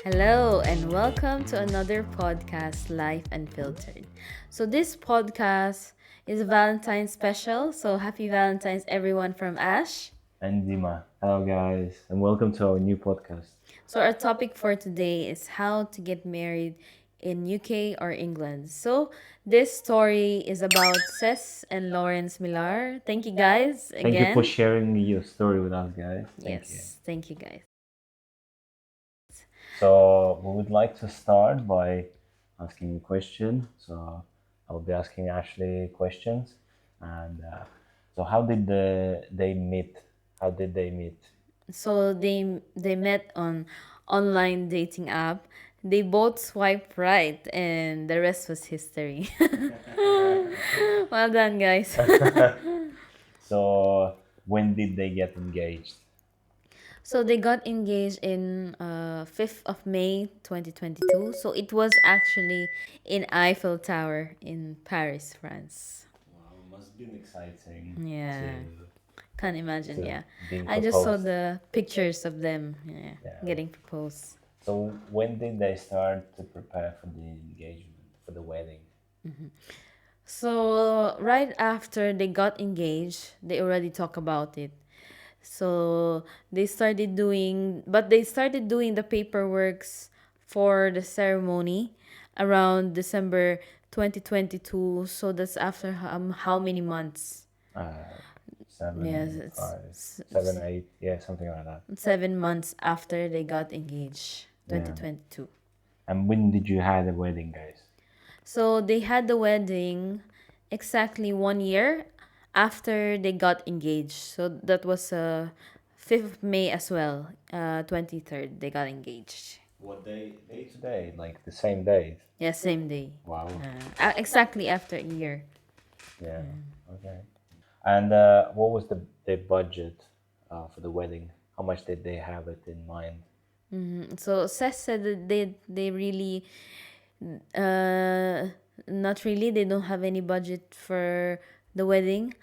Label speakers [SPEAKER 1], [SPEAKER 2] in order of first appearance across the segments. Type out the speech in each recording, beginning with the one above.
[SPEAKER 1] Hello, and welcome to another podcast, Life Unfiltered. So, this podcast is a Valentine's special. So, happy Valentine's, everyone, from Ash.
[SPEAKER 2] And Dima. Hello, guys, and welcome to our new podcast.
[SPEAKER 1] So, our topic for today is how to get married in UK or England. So, this story is about Ces and Lawrence Millar. Thank you, guys,
[SPEAKER 2] Thank you for
[SPEAKER 1] again.
[SPEAKER 2] sharing your story with us, guys. Thank you.
[SPEAKER 1] Yes, thank you, guys.
[SPEAKER 2] So, we would like to start by asking a question. So, I'll be asking Ashley questions. And how did they meet? How did they meet?
[SPEAKER 1] So they met on online dating app. They both swiped right, and the rest was history. Well done, guys.
[SPEAKER 2] So, when did they get engaged?
[SPEAKER 1] So they got engaged in 5th of May 2022. So it was actually in Eiffel Tower in Paris, France.
[SPEAKER 2] Wow, must have been exciting
[SPEAKER 1] Yeah. Can't imagine,
[SPEAKER 2] to
[SPEAKER 1] yeah.
[SPEAKER 2] being
[SPEAKER 1] I just saw
[SPEAKER 2] proposed.
[SPEAKER 1] the pictures of them, yeah,
[SPEAKER 2] Yeah.
[SPEAKER 1] getting proposed.
[SPEAKER 2] So when did they start to prepare for the engagement, for the wedding?
[SPEAKER 1] So right after they got engaged, they already talk about it. So they started doing the paperworks for the ceremony around December 2022. So that's after how many months?
[SPEAKER 2] Uh,
[SPEAKER 1] Yes,
[SPEAKER 2] seven,
[SPEAKER 1] it's
[SPEAKER 2] five, 7, 8, yeah, something like that.
[SPEAKER 1] 7 months after they got engaged,
[SPEAKER 2] Yeah.
[SPEAKER 1] 2022.
[SPEAKER 2] And when did you have the wedding, guys?
[SPEAKER 1] So they had the wedding exactly 1 year after they got engaged. So that was 5th of May as well. 23rd they got engaged.
[SPEAKER 2] What day to day? Like the same day?
[SPEAKER 1] Yeah, same day.
[SPEAKER 2] Wow.
[SPEAKER 1] Exactly after a year.
[SPEAKER 2] Yeah. Okay. And what was the budget for the wedding? How much did they have it in mind?
[SPEAKER 1] So Seth said that they really uh not really, they don't have any budget for the wedding,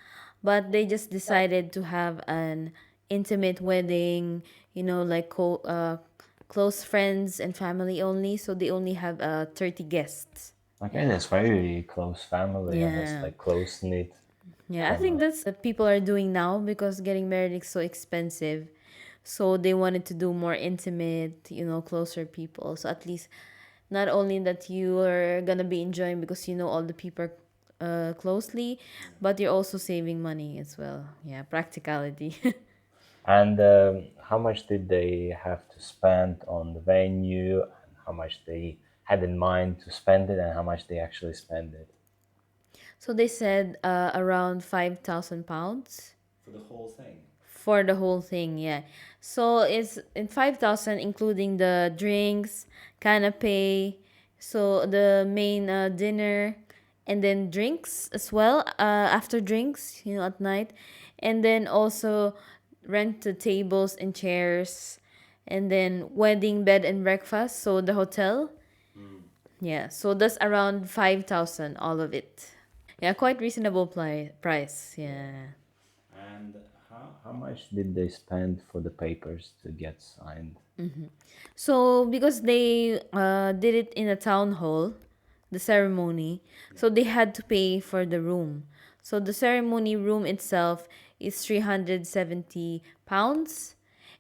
[SPEAKER 1] but they just decided to have an intimate wedding, like close friends and family only, so they only have 30 guests.
[SPEAKER 2] Okay, that's very close family and that's
[SPEAKER 1] Yeah.
[SPEAKER 2] like close knit
[SPEAKER 1] Yeah, I think
[SPEAKER 2] family.
[SPEAKER 1] that's people are doing now because getting married is so expensive. So they wanted to do more intimate, closer people. So at least not only that you are gonna be enjoying because you know all the people closely, but you're also saving money as well. Yeah, practicality.
[SPEAKER 2] And how much did they have to spend on the venue, and how much they had in mind to spend it, and how much they actually spend it?
[SPEAKER 1] So they said around £5,000
[SPEAKER 2] For the whole thing.
[SPEAKER 1] for the whole thing. Yeah, so it's in 5,000 including the drinks, canapé, so the main dinner, and then drinks as well. After drinks, at night, and then also rent the tables and chairs, and then wedding bed and breakfast. So the hotel. Yeah, so that's around 5,000, all of it. Yeah, quite reasonable price. Yeah.
[SPEAKER 2] And how much did they spend for the papers to get signed?
[SPEAKER 1] So because they did it in a town hall, the ceremony, so they had to pay for the room. So the ceremony room itself is £370,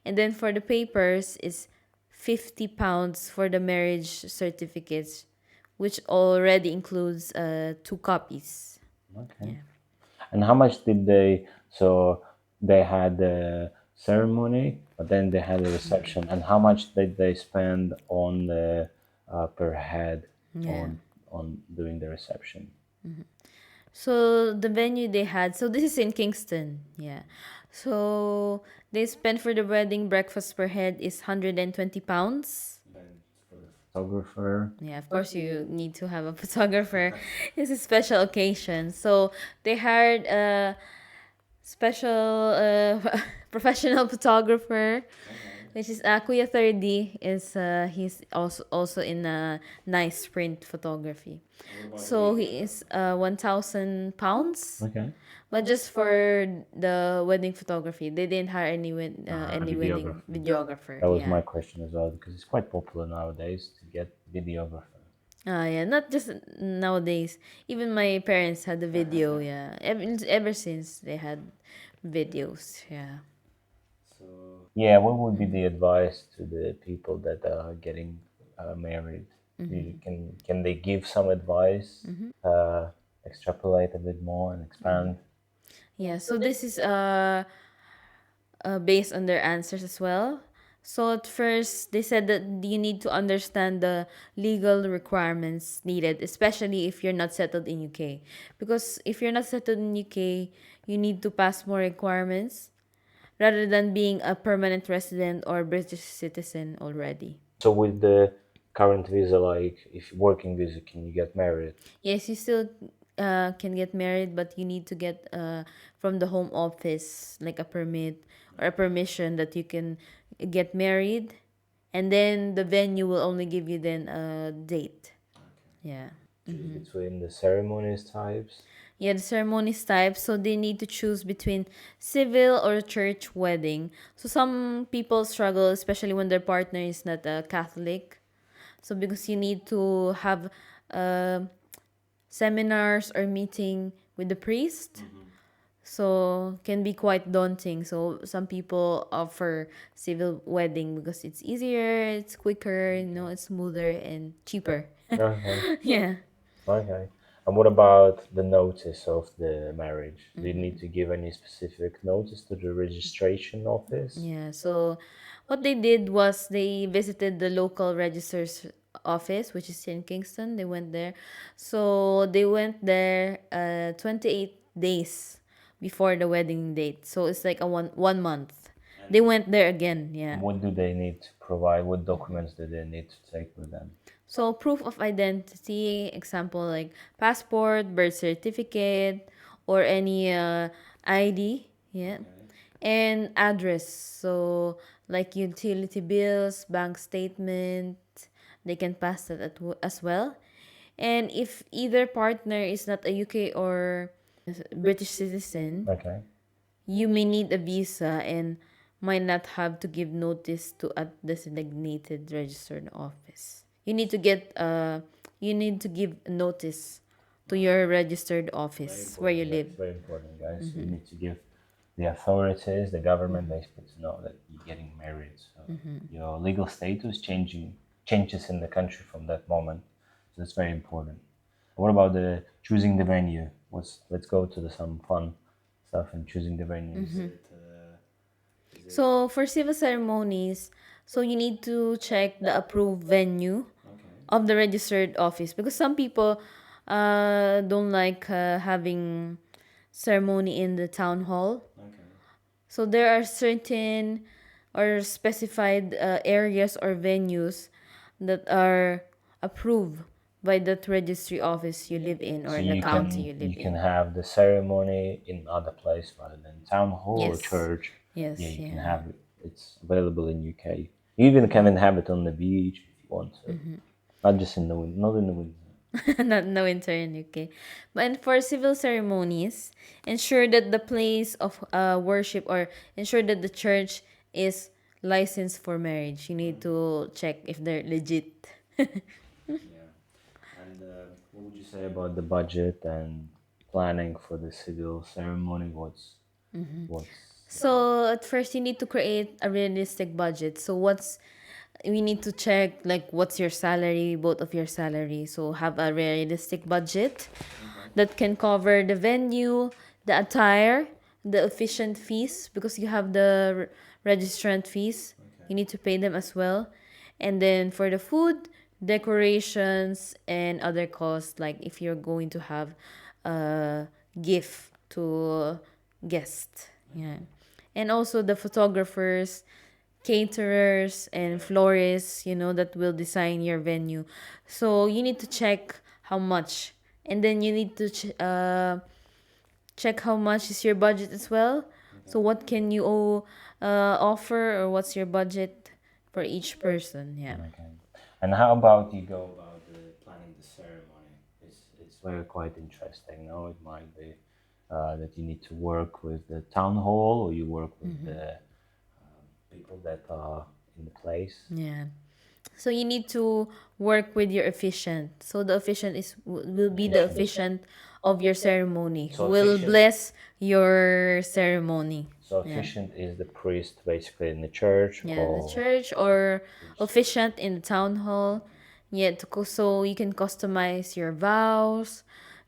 [SPEAKER 1] and then for the papers is £50 for the marriage certificates, which already includes 2 copies.
[SPEAKER 2] Okay. And how much did they? So they had the ceremony, but then they had a reception. And how much did they spend on the per head
[SPEAKER 1] Yeah.
[SPEAKER 2] on doing the reception?
[SPEAKER 1] So the venue they had, so this is in Kingston, yeah. So they spent for the wedding breakfast per head is £120.
[SPEAKER 2] Then for the photographer.
[SPEAKER 1] Yeah, of course you need to have a photographer. It's a special occasion. So they hired a special professional photographer. which is Kuya 30 is he's also in nice print photography. So he is 1,000 pounds,
[SPEAKER 2] Okay.
[SPEAKER 1] but just for the wedding photography, they didn't hire any wedding
[SPEAKER 2] Videographer.
[SPEAKER 1] videographer.
[SPEAKER 2] That was my
[SPEAKER 1] Yeah.
[SPEAKER 2] question as well because it's quite popular nowadays to get videographer.
[SPEAKER 1] Yeah, not just nowadays. Even my parents had the video. Yeah, ever since they had videos. Yeah.
[SPEAKER 2] Yeah, what would be the advice to the people that are getting married? Can they give some advice, uh, extrapolate a bit more and expand?
[SPEAKER 1] Yeah. So this is based on their answers as well. So at first, they said that you need to understand the legal requirements needed, especially if you're not settled in UK. Because if you're not settled in UK, you need to pass more requirements rather than being a permanent resident or British citizen already.
[SPEAKER 2] So with the current visa, like if working visa, can you get married?
[SPEAKER 1] Yes, you still can get married, but you need to get from the home office like a permit or a permission that you can get married, and then the venue will only give you then a date. Yeah.
[SPEAKER 2] Choose between the ceremonies types.
[SPEAKER 1] Yeah, the ceremonies type. So they need to choose between civil or church wedding. So some people struggle, especially when their partner is not a Catholic. So because you need to have uh, seminars or meeting with the priest, so can be quite daunting. So some people offer civil wedding because it's easier, it's quicker, it's smoother and cheaper.
[SPEAKER 2] Okay.
[SPEAKER 1] Yeah.
[SPEAKER 2] Okay. And what about the notice of the marriage? Do you need to give any specific notice to the registration office?
[SPEAKER 1] Yeah, so what they did was they visited the local registrar's office, which is in Kingston. They went there. So they went there 28 days before the wedding date. So it's like a one month. They went there again, yeah.
[SPEAKER 2] And what do they need to provide? What documents do they need to take with them?
[SPEAKER 1] So proof of identity, example like passport, birth certificate, or any ID, yeah. And address. So like utility bills, bank statement, they can pass that as well. And if either partner is not a UK or British citizen,
[SPEAKER 2] Okay.
[SPEAKER 1] you may need a visa and might not have to give notice to a designated registered office. You need to give notice to your registered office where you
[SPEAKER 2] That's
[SPEAKER 1] live.
[SPEAKER 2] very important, guys. So you need to give the authorities, the government, basically to know that you're getting married. So your legal status changes in the country from that moment. So that's very important. What about the choosing the venue? Let's go to some fun stuff and choosing the venue.
[SPEAKER 1] So for civil ceremonies, so you need to check the approved venue of the registered office because some people don't like having ceremony in the town hall. So there are certain or specified areas or venues that are approved by that registry office you live in
[SPEAKER 2] So
[SPEAKER 1] or the county you live
[SPEAKER 2] you can
[SPEAKER 1] in.
[SPEAKER 2] have the ceremony in other place rather than town hall or
[SPEAKER 1] Yes.
[SPEAKER 2] church. Yeah,
[SPEAKER 1] Yes,
[SPEAKER 2] you can
[SPEAKER 1] yeah.
[SPEAKER 2] have it. It's available in UK. You even can inhabit on the beach if you want to. Not just in the winter. Not in the winter.
[SPEAKER 1] Not no winter in UK. But and for civil ceremonies, ensure that the place of worship or ensure that the church is licensed for marriage. You need to check if they're legit.
[SPEAKER 2] And what would you say about the budget and planning for the civil ceremony? What's
[SPEAKER 1] So at first you need to create a realistic budget. So we need to check like what's your salary, both of your salary. So have a realistic budget that can cover the venue, the attire, the efficient fees because you have the registrant fees. You need to pay them as well. And then for the food, decorations and other costs like if you're going to have a gift to guests. Yeah. And also the photographers, caterers and florists, that will design your venue. So you need to check how much, and then you need to check how much is your budget as well. So what can you offer, or what's your budget? for each person. Yeah.
[SPEAKER 2] Okay. And how about you go about the planning the ceremony? It's very quite interesting. No, it might be that you need to work with the town hall, or you work with the people that are in the place.
[SPEAKER 1] Yeah. So you need to work with your officiant. So the officiant will be the officiant of your ceremony.
[SPEAKER 2] So
[SPEAKER 1] Will
[SPEAKER 2] officiant,
[SPEAKER 1] bless your ceremony.
[SPEAKER 2] so
[SPEAKER 1] Yeah.
[SPEAKER 2] officiant is the priest basically in the church,
[SPEAKER 1] Yeah, the
[SPEAKER 2] or
[SPEAKER 1] church or officiant in the town hall. Yeah, so you can customize your vows,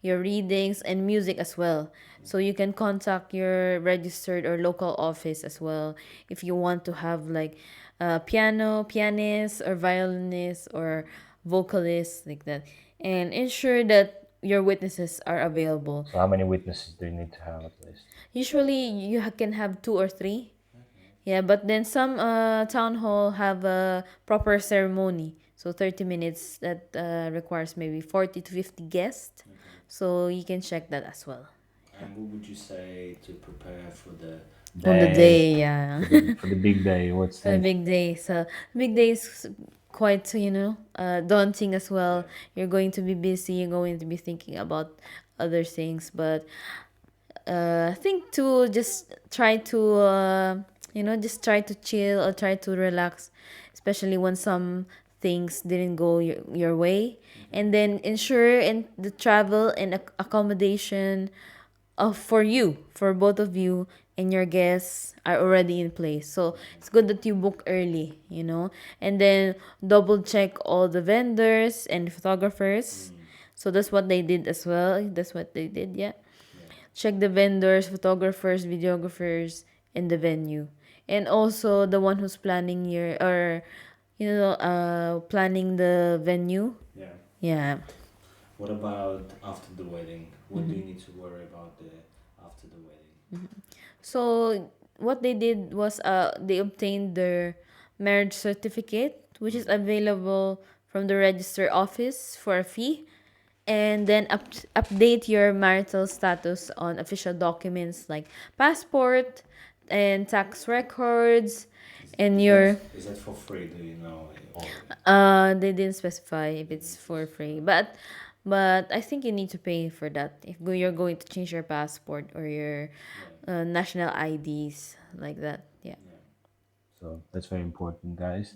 [SPEAKER 1] your readings, and music as well. So you can contact your registered or local office as well if you want to have like pianist, or violinist, or vocalist like that, and ensure that your witnesses are available.
[SPEAKER 2] so how many witnesses do you need to have at least?
[SPEAKER 1] Usually, you can have two or three. Yeah, but then some town hall have a proper ceremony. So 30 minutes that requires maybe 40 to 50 guests. So you can check that as well.
[SPEAKER 2] And what would you say to prepare for the
[SPEAKER 1] On the
[SPEAKER 2] day,
[SPEAKER 1] day, yeah.
[SPEAKER 2] for the big day? What's
[SPEAKER 1] For the
[SPEAKER 2] the
[SPEAKER 1] big day. So big day is quite, daunting as well. You're going to be busy. You're going to be thinking about other things. But I think to just try to just try to chill or try to relax, especially when some things didn't go your way, and then ensure in the travel and accommodation of for both of you and your guests are already in place. So it's good that you book early, and then double check all the vendors and photographers. So that's what they did as well. That's what they did, yeah. Check the vendors, photographers, videographers, and the venue. And also the one who's planning planning the venue.
[SPEAKER 2] Yeah.
[SPEAKER 1] Yeah.
[SPEAKER 2] What about after the wedding? What do you need to worry about after the wedding?
[SPEAKER 1] So what they did was they obtained their marriage certificate, which is available from the register office for a fee, and then update your marital status on official documents like passport and tax records and your
[SPEAKER 2] Is that for free? Do you know? Or,
[SPEAKER 1] they didn't specify if it's for free, but I think you need to pay for that if you're going to change your passport or your national IDs like that. Yeah.
[SPEAKER 2] so that's very important, guys.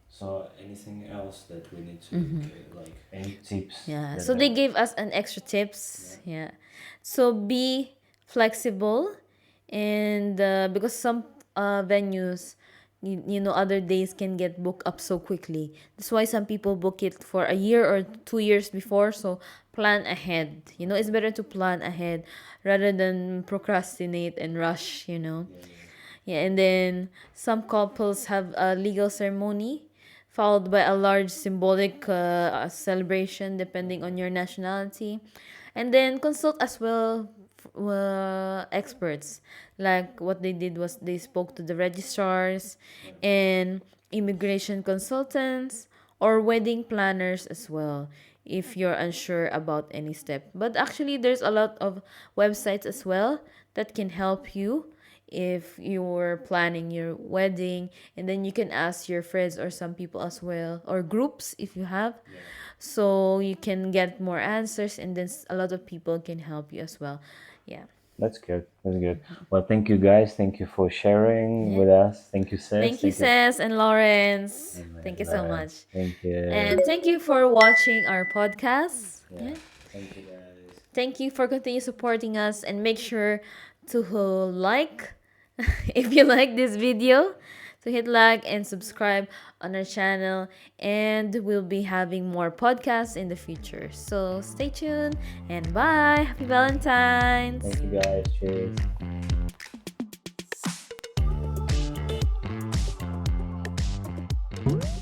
[SPEAKER 2] So anything else that we need to like any tips?
[SPEAKER 1] Yeah.
[SPEAKER 2] That
[SPEAKER 1] So they gave us an extra tips. Yeah. So be flexible, and because some venues, other days can get booked up so quickly. That's why some people book it for a year or 2 years before. So plan ahead. It's better to plan ahead rather than procrastinate and rush. Yeah, and then some couples have a legal ceremony followed by a large symbolic celebration depending on your nationality. And then consult as well experts. Like what they did was they spoke to the registrars and immigration consultants or wedding planners as well if you're unsure about any step. But actually, there's a lot of websites as well that can help you if you're planning your wedding, and then you can ask your friends or some people as well, or groups if you have, so you can get more answers, and then a lot of people can help you as well. Yeah.
[SPEAKER 2] That's good. That's good. Well, thank you, guys. Thank you for sharing with us. Thank you, Sis.
[SPEAKER 1] Thank you, Ces and Lawrence. Thank you so much.
[SPEAKER 2] Thank you.
[SPEAKER 1] And thank you for watching our podcast. Yeah.
[SPEAKER 2] Thank you, guys.
[SPEAKER 1] Thank you for continue supporting us, and make sure to like if you like this video, to hit like and subscribe on our channel, and we'll be having more podcasts in the future. So stay tuned, and bye. Happy Valentine's.
[SPEAKER 2] Thank you, guys. Cheers.